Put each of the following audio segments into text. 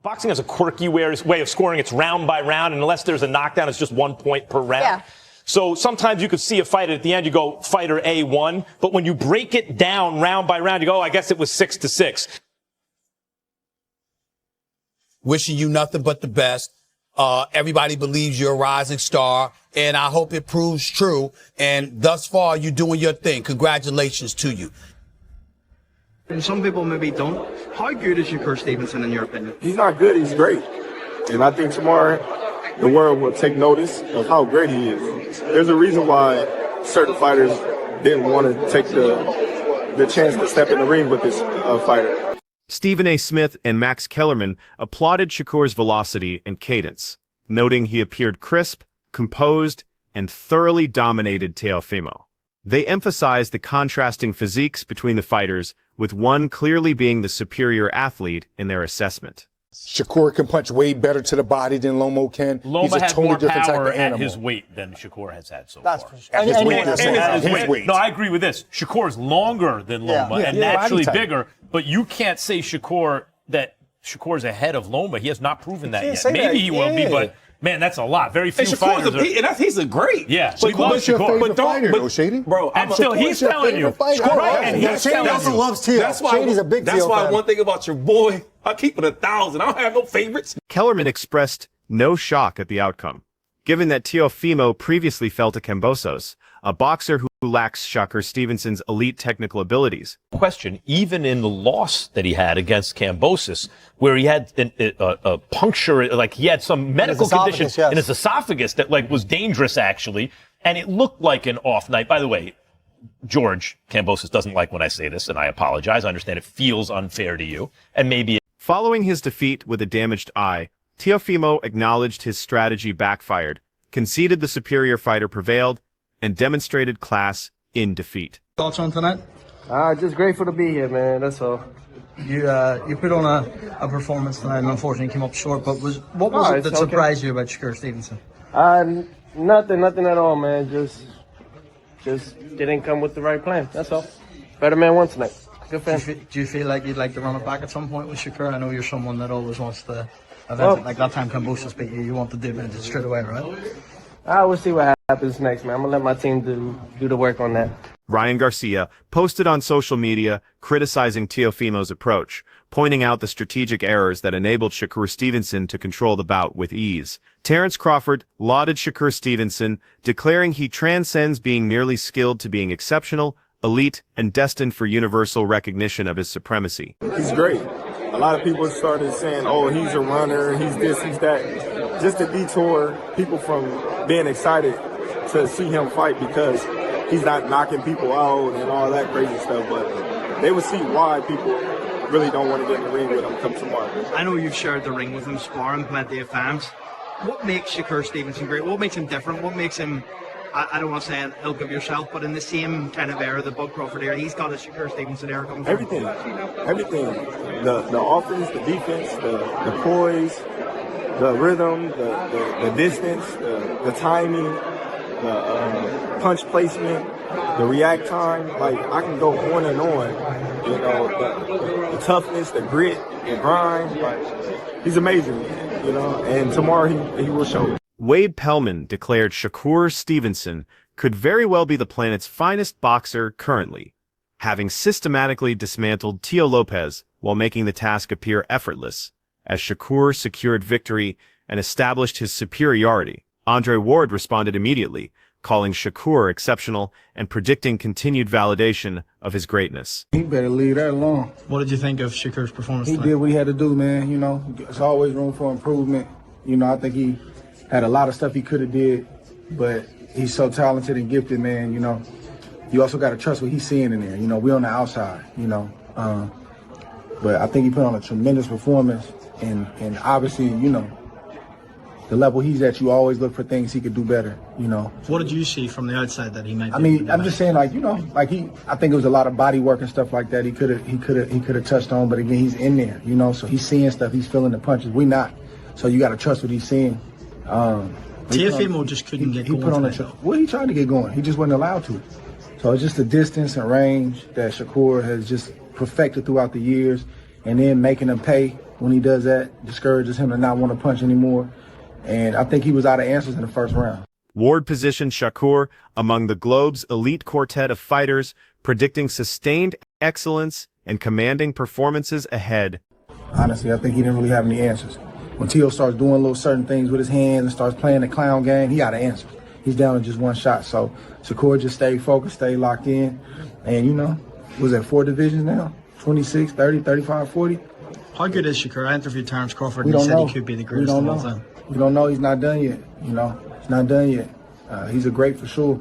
Boxing has a quirky way of scoring. It's round by round, and unless there's a knockdown, it's just 1 point per round. Yeah. So sometimes you could see a fight at the end, you go, fighter A won. But when you break it down round by round, you go, oh, I guess it was 6-6. Wishing you nothing but the best. Everybody believes you're a rising star, and I hope it proves true. And thus far, you're doing your thing. Congratulations to you. And some people maybe don't. How good is Shakur Stevenson in your opinion? He's not good, he's great. And I think tomorrow the world will take notice of how great he is. There's a reason why certain fighters didn't want to take the chance to step in the ring with this fighter. Stephen A. Smith and Max Kellerman applauded Shakur's velocity and cadence, noting he appeared crisp, composed, and thoroughly dominated Teofimo. They emphasized the contrasting physiques between the fighters, with one clearly being the superior athlete in their assessment. Shakur can punch way better to the body than Lomo can. Loma has more power at his weight than Shakur has had so far. For sure. At his weight. No, I agree with this. Shakur is longer than Loma and naturally bigger, but you can't say that Shakur's ahead of Loma. He has not proven that yet. Maybe he will be, but man, that's a lot. Very few fighters. He's a great. Yeah, but who's your favorite fighter, Shady? Bro, and still he's telling you. Right, and he's Shady also loves Teo. Shady's a big Teo. That's why one thing about your boy, I keep it 1,000. I don't have no favorites. Kellerman expressed no shock at the outcome, given that Teofimo previously fell to Kambosos, a boxer who lacks Shakur Stevenson's elite technical abilities. Question, even in the loss that he had against Kambosos, where he had a puncture, like he had some medical condition in his esophagus that was dangerous actually, and it looked like an off night. By the way, George Kambosos doesn't like when I say this, and I apologize. I understand it feels unfair to you, and maybe. Following his defeat with a damaged eye, Teofimo acknowledged his strategy backfired, conceded the superior fighter prevailed, and demonstrated class in defeat. Thoughts on tonight? Just grateful to be here, man. That's all. You put on a performance tonight, and unfortunately came up short. But what was it that surprised you about Shakur Stevenson? Nothing at all, man. Just didn't come with the right plan. That's all. Better man won tonight. Good for him. Do you feel like you'd like to run it back at some point with Shakur? I know you're someone that always wants to. Like that time Kambosos beat you, you want to do it straight away, right? We'll see what happens next, man. I'm gonna let my team do the work on that. Ryan Garcia posted on social media criticizing Teofimo's approach, pointing out the strategic errors that enabled Shakur Stevenson to control the bout with ease. Terrence Crawford lauded Shakur Stevenson, declaring he transcends being merely skilled to being exceptional, elite, and destined for universal recognition of his supremacy. He's great. A lot of people started saying, oh, he's a runner, he's this, he's that. Just to detour people from being excited to see him fight because he's not knocking people out and all that crazy stuff. But they would see why people really don't want to get in the ring with him come tomorrow. I know you've shared the ring with him, sparring plenty of times. What makes Shakur Stevenson great? What makes him different? What makes him, I don't want to say an ilk of yourself, but in the same kind of era, the Bud Crawford era, he's got a Shakur Stevenson era coming from. Everything. The offense, the defense, the poise, the rhythm, the distance, the timing, the punch placement, the react time. Like, I can go on and on. You know, the toughness, the grit, the grind. Like, he's amazing, you know, and tomorrow he will show. Wade Pellman declared Shakur Stevenson could very well be the planet's finest boxer currently, having systematically dismantled Teofimo Lopez while making the task appear effortless, as Shakur secured victory and established his superiority. Andre Ward responded immediately, calling Shakur exceptional and predicting continued validation of his greatness. He better leave that alone. What did you think of Shakur's performance tonight? He did what he had to do, man. You know, there's always room for improvement. You know, I think he had a lot of stuff he could have did, but he's so talented and gifted, man. You know, you also got to trust what he's seeing in there. You know, we're on the outside, you know. But I think he put on a tremendous performance, and obviously, you know, the level he's at, you always look for things he could do better, you know. What did you see from the outside that he might? I mean, I'm just saying, like, you know, like I think it was a lot of body work and stuff like that. He could have touched on, but again, he's in there, you know. So he's seeing stuff, he's feeling the punches. We not, so you got to trust what he's seeing. Teofimo just couldn't get going. He put on well, he tried to get going. He just wasn't allowed to. So it's just the distance and range that Shakur has just perfected throughout the years. and then making him pay when he does that discourages him to not want to punch anymore. And I think he was out of answers in the first round. Ward positioned Shakur among the globe's elite quartet of fighters, predicting sustained excellence and commanding performances ahead. Honestly, I think he didn't really have any answers. When Teo starts doing little certain things with his hands and starts playing the clown game, he out of answers. He's down to just one shot. So Shakur just stayed focused, stayed locked in. And, you know, was at 4 divisions now? 26, 30, 35, 40. How good is Shakur? I interviewed Terence Crawford We and he don't said know. he could be the We greatest don't of all know. time. We don't know. He's not done yet. You know, he's not done yet. He's a great for sure.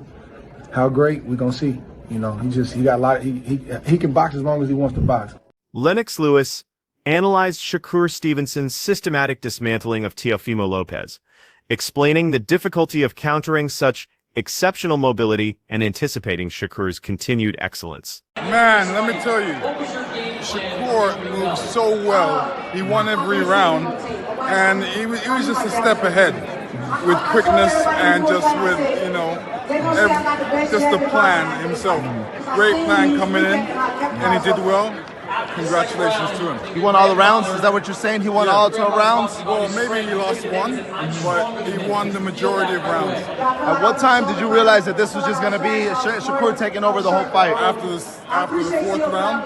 How great, we're going to see. You know, he got a lot. He can box as long as he wants to box. Lennox Lewis analyzed Shakur Stevenson's systematic dismantling of Teofimo Lopez, explaining the difficulty of countering such exceptional mobility and anticipating Shakur's continued excellence. Man, let me tell you, Shakur moved so well. He won every round, and he was just a step ahead with quickness and just with, you know, just the plan himself. Great plan coming in, and he did well. Congratulations to him. He won all the rounds? Is that what you're saying? He won all 12 rounds? Well, maybe he lost one, but he won the majority of rounds. At what time did you realize that this was just going to be Shakur taking over the whole fight? After the 4th round.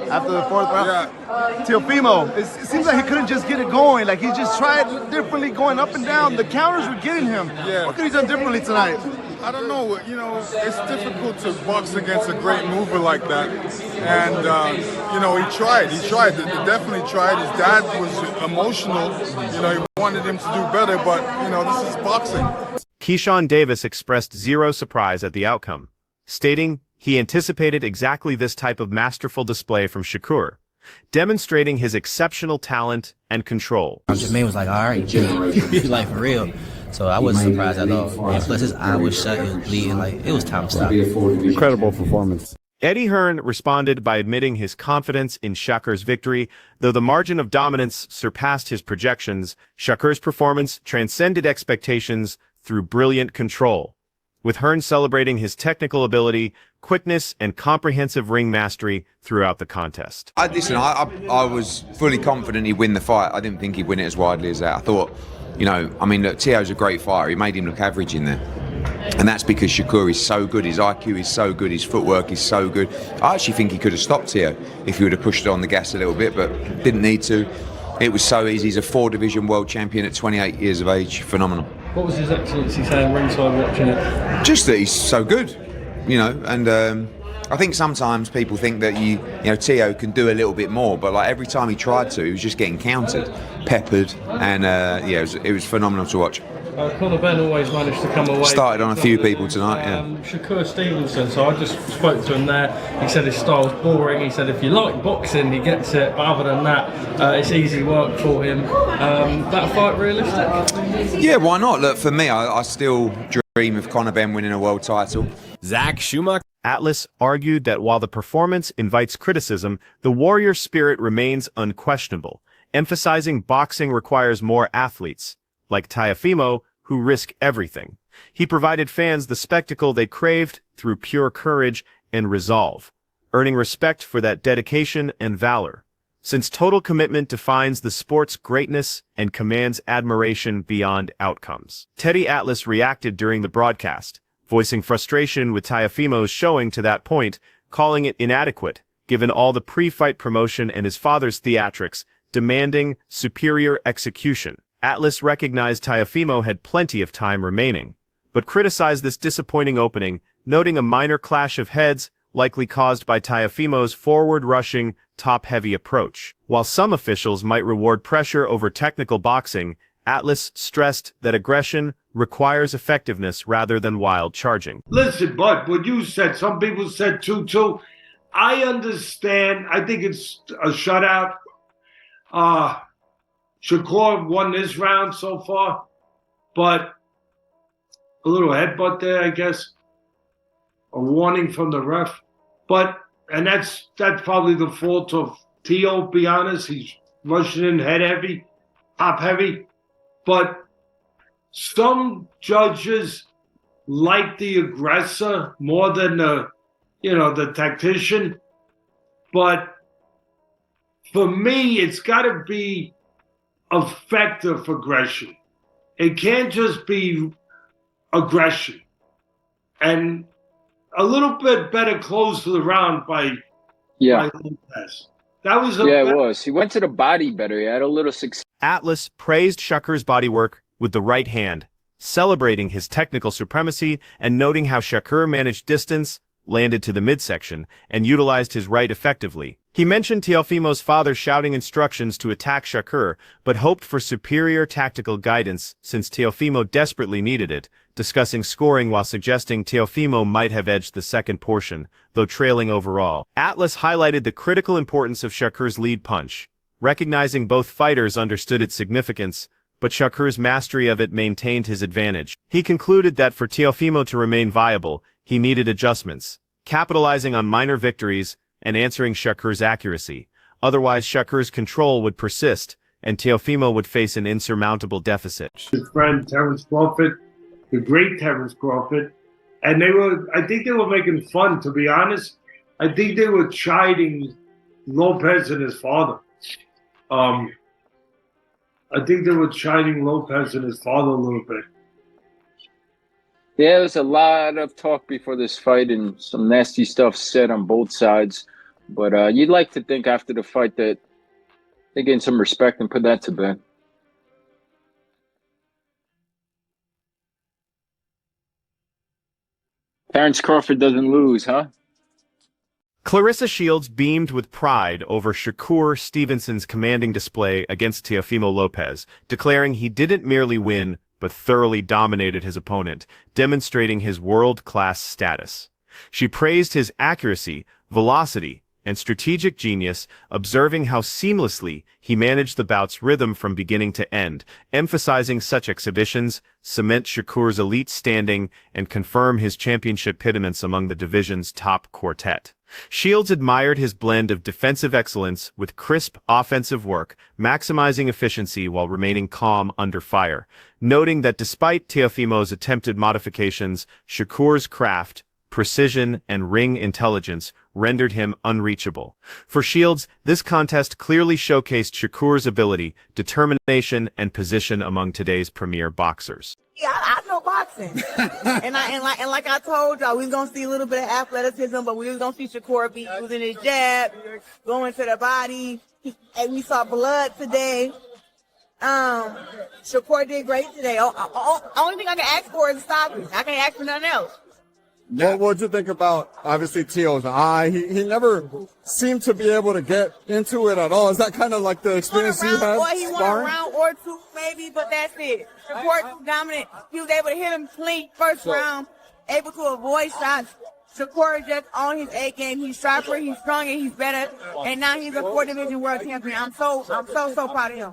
After the 4th round? Yeah. Teofimo, it seems like he couldn't just get it going. Like, he just tried differently going up and down. The counters were getting him. Yeah. What could he done differently tonight? I don't know. You know, it's difficult to box against a great mover like that. And, you know, he tried. He definitely tried. His dad was emotional. You know, he wanted him to do better, but, you know, this is boxing. Keyshawn Davis expressed zero surprise at the outcome, stating he anticipated exactly this type of masterful display from Shakur, demonstrating his exceptional talent and control. Jermaine was like, all right, he's like, for real. So I wasn't surprised at all. And plus his eye was shut, it was bleeding, like it was time to stop. Incredible performance. Eddie Hearn responded by admitting his confidence in Shakur's victory. Though the margin of dominance surpassed his projections, Shakur's performance transcended expectations through brilliant control, with Hearn celebrating his technical ability, quickness, and comprehensive ring mastery throughout the contest. I was fully confident he'd win the fight. I didn't think he'd win it as widely as that. I thought, you know, I mean, look, Teo's a great fighter. He made him look average in there. And that's because Shakur is so good. His IQ is so good. His footwork is so good. I actually think he could have stopped Teo if he would have pushed on the gas a little bit, but didn't need to. It was so easy. He's a 4-division world champion at 28 years of age. Phenomenal. What was his excellency saying ringside watching it? Just that he's so good, you know, and I think sometimes people think that you know, Teo can do a little bit more, but like every time he tried to, he was just getting countered, peppered, and yeah, it was phenomenal to watch. Conor Benn always managed to come away. Started on a few people tonight, yeah. Shakur Stevenson, so I just spoke to him there. He said his style's boring. He said if you like boxing, he gets it, but other than that, it's easy work for him. That fight realistic? Yeah, why not? Look, for me, I still dream of Conor Benn winning a world title. Zach Schumacher. Atlas argued that while the performance invites criticism, the warrior spirit remains unquestionable, emphasizing boxing requires more athletes, like Teofimo, who risk everything. He provided fans the spectacle they craved through pure courage and resolve, earning respect for that dedication and valor, since total commitment defines the sport's greatness and commands admiration beyond outcomes. Teddy Atlas reacted during the broadcast, voicing frustration with Teofimo's showing to that point, calling it inadequate, given all the pre-fight promotion and his father's theatrics, demanding superior execution. Atlas recognized Teofimo had plenty of time remaining, but criticized this disappointing opening, noting a minor clash of heads likely caused by Teofimo's forward-rushing, top-heavy approach. While some officials might reward pressure over technical boxing, Atlas stressed that aggression requires effectiveness rather than wild charging. Listen, Bud, what you said, some people said 2-2. I understand. I think it's a shutout. Shakur won this round so far, but a little headbutt there, I guess. A warning from the ref. And that's probably the fault of Teo, be honest. He's rushing in head heavy, top heavy. But some judges like the aggressor more than the tactician. But for me, it's got to be effective aggression. It can't just be aggression. And a little bit better close to the round by Lopez. That was it was. He went to the body better. He had a little success. Atlas praised Shakur's bodywork with the right hand, celebrating his technical supremacy and noting how Shakur managed distance, landed to the midsection, and utilized his right effectively. He mentioned Teofimo's father shouting instructions to attack Shakur, but hoped for superior tactical guidance since Teofimo desperately needed it, discussing scoring while suggesting Teofimo might have edged the second portion, though trailing overall. Atlas highlighted the critical importance of Shakur's lead punch, recognizing both fighters understood its significance, but Shakur's mastery of it maintained his advantage. He concluded that for Teofimo to remain viable, he needed adjustments, capitalizing on minor victories and answering Shakur's accuracy. Otherwise, Shakur's control would persist, and Teofimo would face an insurmountable deficit. His friend Terence Crawford, the great Terence Crawford, and I think they were making fun, to be honest. I think they were chiding Lopez and his father. I think they were chiding Lopez and his father a little bit. Yeah, there was a lot of talk before this fight and some nasty stuff said on both sides. But you'd like to think after the fight that they gained some respect and put that to bed. Terence Crawford doesn't lose, huh? Clarissa Shields beamed with pride over Shakur Stevenson's commanding display against Teofimo Lopez, declaring he didn't merely win, but thoroughly dominated his opponent, demonstrating his world-class status. She praised his accuracy, velocity, and strategic genius, observing how seamlessly he managed the bout's rhythm from beginning to end, emphasizing such exhibitions cement Shakur's elite standing and confirm his championship pittance among the division's top quartet. Shields admired his blend of defensive excellence with crisp offensive work, maximizing efficiency while remaining calm under fire, noting that despite Teofimo's attempted modifications, Shakur's craft, precision, and ring intelligence rendered him unreachable. For Shields, this contest clearly showcased Shakur's ability, determination, and position among today's premier boxers. Yeah, I know boxing, and like I told y'all, we was gonna see a little bit of athleticism, but we was gonna see Shakur be using his jab, going to the body, and we saw blood today. Shakur did great today. Only thing I can ask for is stopping. I can't ask for nothing else. What did you think about, obviously, Teo's eye? He never seemed to be able to get into it at all. Is that kind of like the experience you had? He won a round or two, maybe, but that's it. Shakur dominant. He was able to hit him clean first round, able to avoid shots. Shakur is just on his A game. He's sharper, he's stronger, he's better, and now he's a 4-division world champion. I'm so proud of him.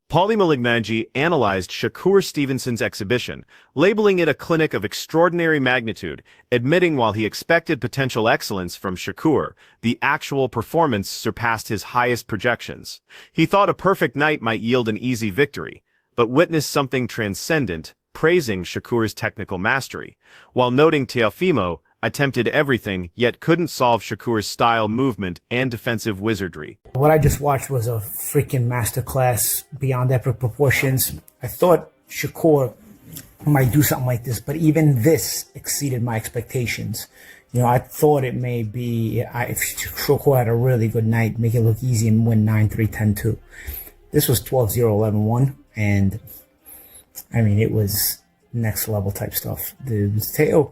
Paulie Malignaggi analyzed Shakur Stevenson's exhibition, labeling it a clinic of extraordinary magnitude, admitting while he expected potential excellence from Shakur, the actual performance surpassed his highest projections. He thought a perfect night might yield an easy victory, but witnessed something transcendent, praising Shakur's technical mastery, while noting Teofimo attempted everything, yet couldn't solve Shakur's style, movement, and defensive wizardry. What I just watched was a freaking masterclass beyond epic proportions. I thought Shakur might do something like this, but even this exceeded my expectations. You know, I thought it may be, if Shakur had a really good night, make it look easy and win 9-3, 10-2. This was 12-0, 11-1, and I mean, it was next level type stuff. Teo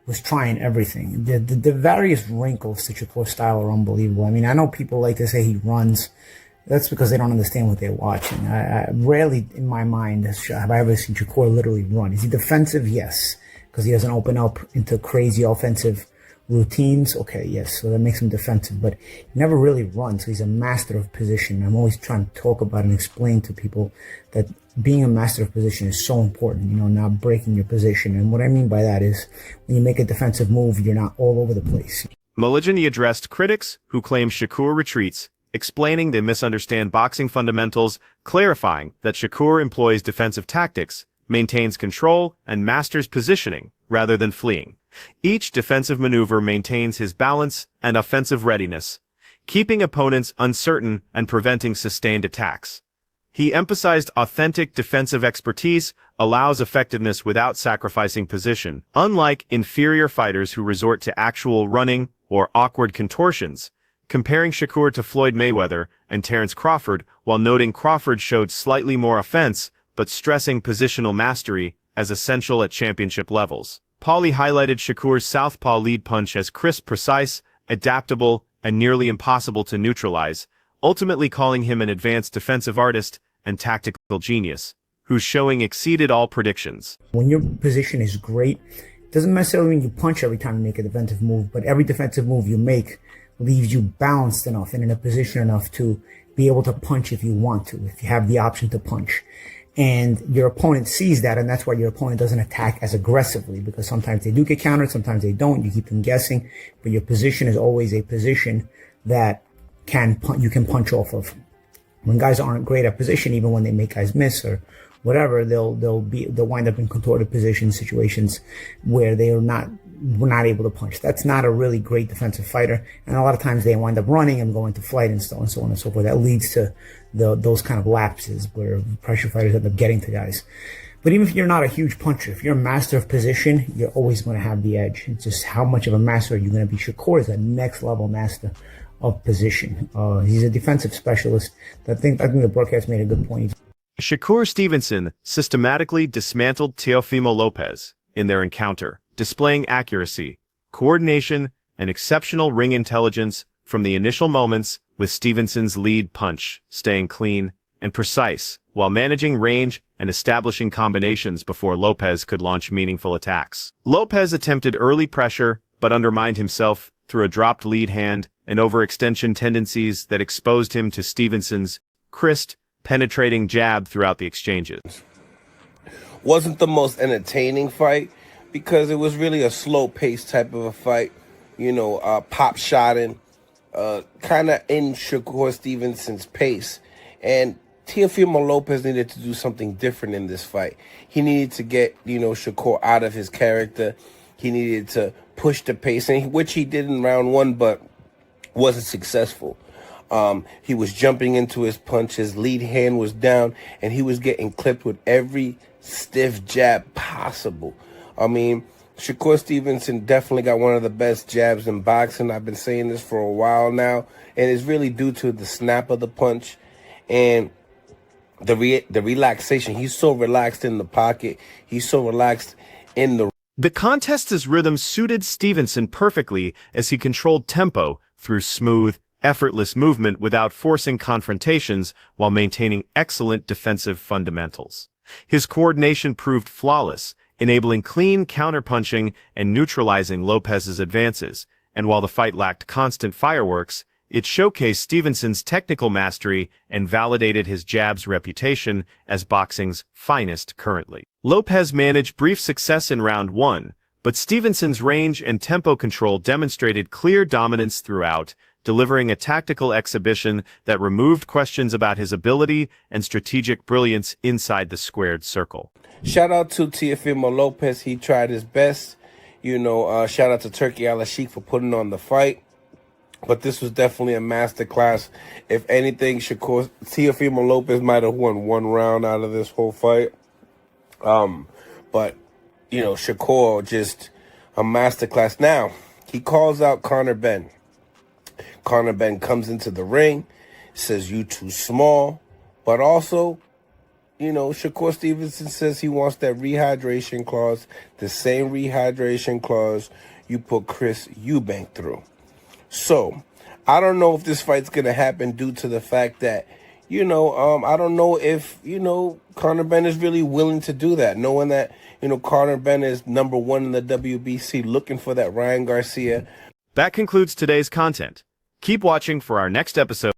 was trying everything. The various wrinkles to Shakur's style are unbelievable. I mean, I know people like to say he runs. That's because they don't understand what they're watching. I rarely, in my mind, have I ever seen Shakur literally run. Is he defensive? Yes, because he doesn't open up into crazy offensive routines. Okay, yes, so that makes him defensive, but he never really runs. So he's a master of position. I'm always trying to talk about and explain to people that being a master of position is so important, you know, not breaking your position. And what I mean by that is when you make a defensive move, you're not all over the place. Malignaggi addressed critics who claim Shakur retreats, explaining they misunderstand boxing fundamentals, clarifying that Shakur employs defensive tactics, maintains control, and masters positioning rather than fleeing. Each defensive maneuver maintains his balance and offensive readiness. keeping opponents uncertain and preventing sustained attacks. He emphasized authentic defensive expertise allows effectiveness without sacrificing position, unlike inferior fighters who resort to actual running or awkward contortions, comparing Shakur to Floyd Mayweather and Terence Crawford while noting Crawford showed slightly more offense but stressing positional mastery as essential at championship levels. Paulie highlighted Shakur's southpaw lead punch as crisp, precise, adaptable, and nearly impossible to neutralize, ultimately calling him an advanced defensive artist and tactical genius, whose showing exceeded all predictions. When your position is great, it doesn't necessarily mean you punch every time you make a defensive move, but every defensive move you make leaves you balanced enough and in a position enough to be able to punch if you want to, if you have the option to punch. And your opponent sees that, and that's why your opponent doesn't attack as aggressively, because sometimes they do get countered, sometimes they don't. You keep them guessing, but your position is always a position that you can punch off of. When guys aren't great at position, even when they make guys miss or whatever, they'll wind up in contorted position situations where we're not able to punch. That's not a really great defensive fighter, and a lot of times they wind up running and going to flight and so on and so forth. That leads to those kind of lapses where pressure fighters end up getting to guys. But even if you're not a huge puncher, if you're a master of position, you're always going to have the edge. It's just how much of a master are you going to be. Shakur is a next level master of position. He's a defensive specialist. I think the broadcast made a good point. Shakur Stevenson systematically dismantled Teofimo Lopez in their encounter, displaying accuracy, coordination, and exceptional ring intelligence from the initial moments, with Stevenson's lead punch staying clean and precise while managing range and establishing combinations before Lopez could launch meaningful attacks. Lopez attempted early pressure but undermined himself through a dropped lead hand and overextension tendencies that exposed him to Stevenson's crisp, penetrating jab throughout the exchanges. Wasn't the most entertaining fight because it was really a slow-paced type of a fight, pop-shotting, kind of in Shakur Stevenson's pace. And Teofimo Lopez needed to do something different in this fight. He needed to get, Shakur out of his character. He needed to push the pace, which he did in round one, but wasn't successful. He was jumping into his punch. His lead hand was down, and he was getting clipped with every stiff jab possible. I mean, Shakur Stevenson definitely got one of the best jabs in boxing. I've been saying this for a while now, and it's really due to the snap of the punch and the relaxation. He's so relaxed in the pocket. He's so relaxed in the contest's rhythm suited Stevenson perfectly as he controlled tempo through smooth, effortless movement without forcing confrontations while maintaining excellent defensive fundamentals. His coordination proved flawless, enabling clean counterpunching and neutralizing Lopez's advances, and while the fight lacked constant fireworks, it showcased Stevenson's technical mastery and validated his jab's reputation as boxing's finest currently. Lopez managed brief success in round one, but Stevenson's range and tempo control demonstrated clear dominance throughout, delivering a tactical exhibition that removed questions about his ability and strategic brilliance inside the squared circle. Shout out to Teofimo Lopez. He tried his best. Shout out to Turkey Al-Sheikh for putting on the fight. But this was definitely a masterclass. If anything, Teofimo Lopez might have won one round out of this whole fight. But Shakur, just a masterclass. Now, he calls out Conor Benn. Conor Benn comes into the ring, says, "You too small." But also, Shakur Stevenson says he wants that rehydration clause, the same rehydration clause you put Chris Eubank through. So, I don't know if this fight's going to happen due to the fact that, I don't know if, Conor Benn is really willing to do that, knowing that, Conor Benn is #1 in the WBC, looking for that Ryan Garcia. That concludes today's content. Keep watching for our next episode.